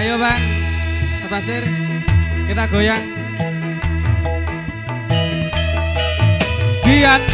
Ayo bang, Pasir, kita goyang. Dian.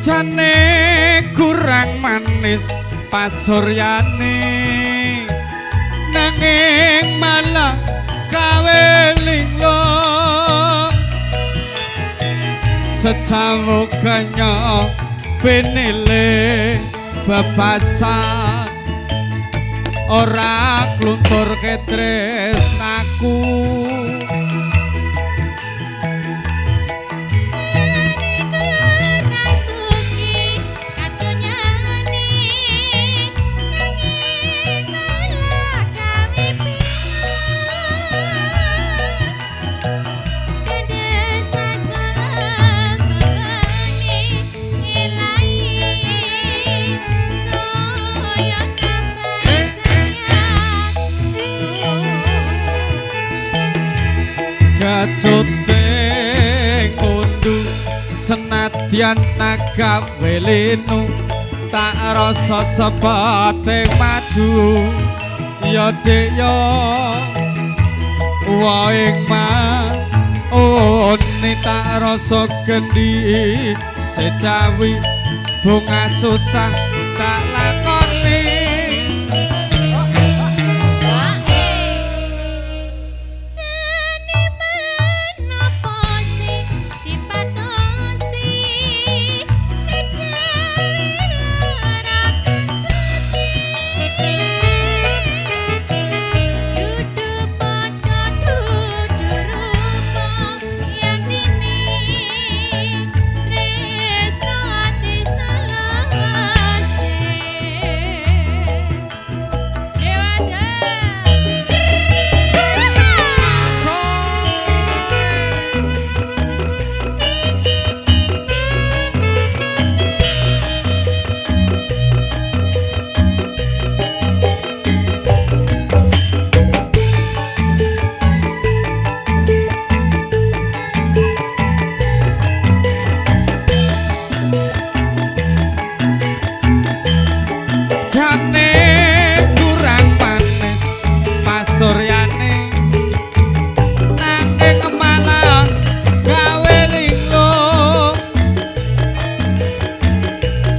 Jane kurang manis pasuryane nanging malah gawe linglung secawu kanya penile bebasan ora kluntur ketresnaku. Kacuting undu senadyan nagawe linu tak rasa sebating madu ya dek ya waing mah oni tak rasa gendi sejawi bunga susah tak lakoni.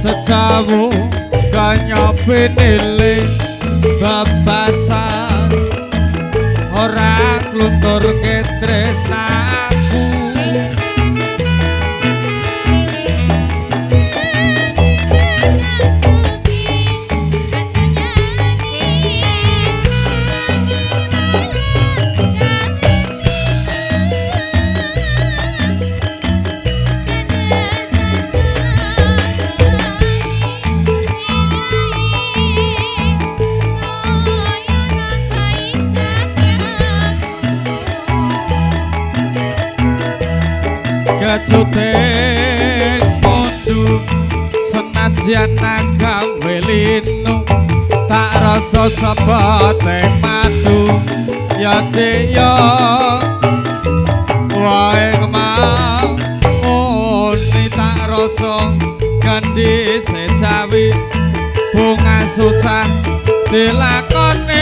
Sejawu kanya penile bebasan ora kluntur ketresnaku. Kacuting mundu senadyan nagawe linu tak rasa sebating madu ya dek ya wae mah oni tak rasa gandhi sejawi bunga susah dilakoni.